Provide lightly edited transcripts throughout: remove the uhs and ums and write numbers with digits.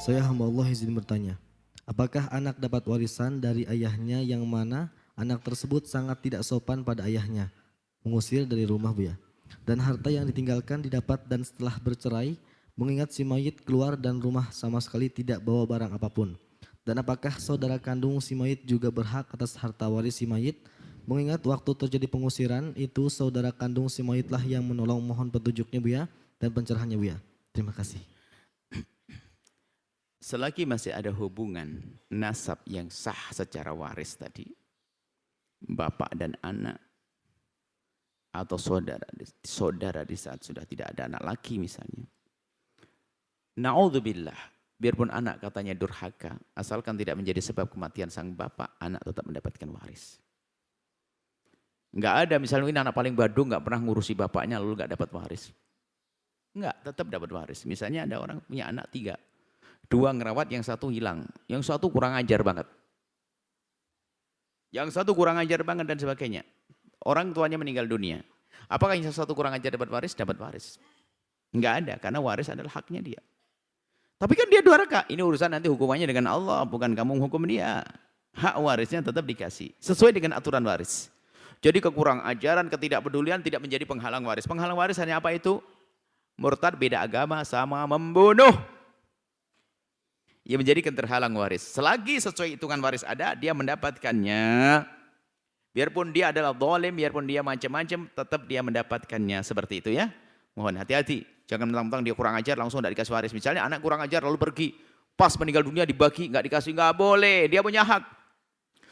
Saya hamba Allah izin bertanya, apakah anak dapat warisan dari ayahnya yang mana anak tersebut sangat tidak sopan pada ayahnya, mengusir dari rumah Bu ya. Dan harta yang ditinggalkan didapat dan setelah bercerai, mengingat si mayit keluar dan rumah sama sekali tidak bawa barang apapun. Dan apakah saudara kandung si mayit juga berhak atas harta waris si mayit? Mengingat waktu terjadi pengusiran itu saudara kandung si mayitlah yang menolong, mohon petunjuknya Bu ya dan pencerahannya Bu ya. Terima kasih. Selagi masih ada hubungan nasab yang sah secara waris tadi, bapak dan anak, atau saudara di saat sudah tidak ada anak lagi misalnya. Na'udzubillah, biarpun anak katanya durhaka, asalkan tidak menjadi sebab kematian sang bapak, anak tetap mendapatkan waris. Enggak ada misalnya ini anak paling badung, enggak pernah ngurusi bapaknya lalu enggak dapat waris. Enggak, tetap dapat waris. Misalnya ada orang punya anak 3. 2 ngerawat, yang 1 hilang, yang 1 kurang ajar banget. Yang 1 kurang ajar banget dan sebagainya. Orang tuanya meninggal dunia. Apakah yang 1 kurang ajar dapat waris? Dapat waris. Enggak ada, karena waris adalah haknya dia. Tapi kan dia durhaka. Ini urusan nanti hukumannya dengan Allah, bukan kamu menghukum dia. Hak warisnya tetap dikasih, sesuai dengan aturan waris. Jadi kekurang ajaran, ketidakpedulian tidak menjadi penghalang waris. Penghalang waris hanya apa itu? Murtad, beda agama, sama membunuh. Ia menjadikan terhalang waris. Selagi sesuai hitungan waris ada, dia mendapatkannya. Biarpun dia adalah zalim, biarpun dia macam-macam, tetap dia mendapatkannya. Seperti itu ya. Mohon hati-hati. Jangan mentang-mentang dia kurang ajar langsung tidak dikasih waris. Misalnya anak kurang ajar lalu pergi. Pas meninggal dunia dibagi, nggak dikasih, nggak boleh. Dia punya hak.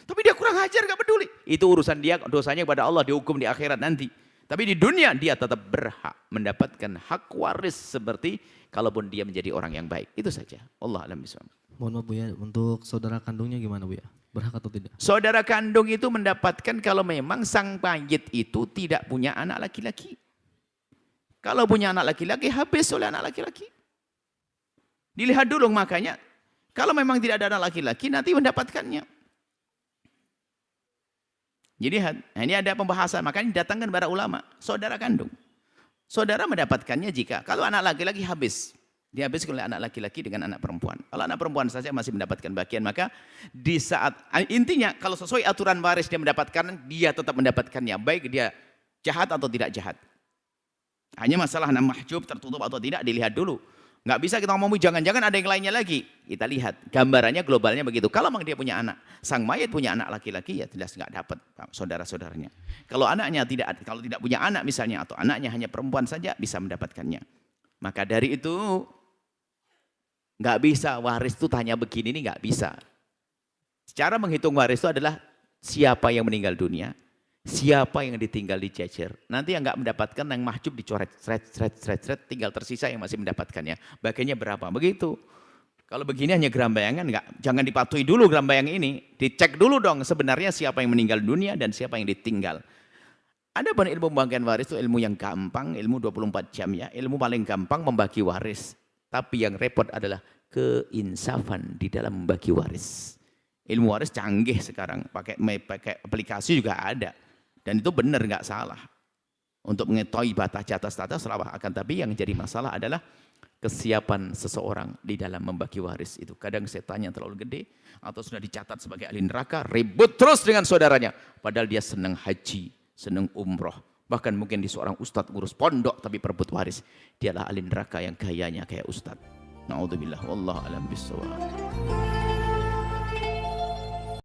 Tapi dia kurang ajar, nggak peduli. Itu urusan dia, dosanya kepada Allah, dihukum di akhirat nanti. Tapi di dunia dia tetap berhak mendapatkan hak waris seperti kalaupun dia menjadi orang yang baik. Itu saja. Allah alam bisawab. Mohon maaf Bu ya, untuk saudara kandungnya gimana Bu ya? Berhak atau tidak? Saudara kandung itu mendapatkan kalau memang sang mayit itu tidak punya anak laki-laki. Kalau punya anak laki-laki, habis oleh anak laki-laki. Dilihat dulu makanya, kalau memang tidak ada anak laki-laki, nanti mendapatkannya. Jadi ini ada pembahasan, makanya datangkan para ulama, saudara kandung. Saudara mendapatkannya jika, kalau anak laki-laki habis. Dihabiskan oleh anak laki-laki dengan anak perempuan. Kalau anak perempuan saja masih mendapatkan bagian, maka di saat, intinya kalau sesuai aturan waris dia mendapatkan, dia tetap mendapatkannya. Baik dia jahat atau tidak jahat. Hanya masalah mahjub, tertutup atau tidak, dilihat dulu. Nggak bisa kita ngomong jangan-jangan ada yang lainnya lagi. Kita lihat gambarannya globalnya begitu. Kalau memang dia punya anak, sang mayit punya anak laki-laki ya jelas nggak dapat saudara-saudaranya. Kalau anaknya kalau tidak punya anak misalnya atau anaknya hanya perempuan saja bisa mendapatkannya. Maka dari itu nggak bisa waris itu hanya begini ini nggak bisa. Secara menghitung waris itu adalah siapa yang meninggal dunia, siapa yang ditinggal dijejer. Nanti yang nggak mendapatkan yang mahjub dicoret, seret, tinggal tersisa yang masih mendapatkannya. Bagiannya berapa? Begitu. Kalau begini hanya gerambayangan, jangan dipatuhi dulu gerambayang ini. Dicek dulu dong sebenarnya siapa yang meninggal dunia dan siapa yang ditinggal. Ada pun ilmu pembagian waris itu ilmu yang gampang, ilmu 24 jam ya. Ilmu paling gampang membagi waris. Tapi yang repot adalah keinsafan di dalam membagi waris. Ilmu waris canggih sekarang, pakai aplikasi juga ada. Dan itu benar nggak salah. Untuk mengetahui batas-batas selawah akan, tapi yang jadi masalah adalah kesiapan seseorang di dalam membagi waris itu. Kadang setannya terlalu gede atau sudah dicatat sebagai ahli neraka, ribut terus dengan saudaranya. Padahal dia senang haji, senang umroh. Bahkan mungkin di seorang ustadz ngurus pondok tapi perebut waris. Dialah ahli neraka yang gayanya kayak ustadz. Na'udzubillah, wallahu a'lam bishawab.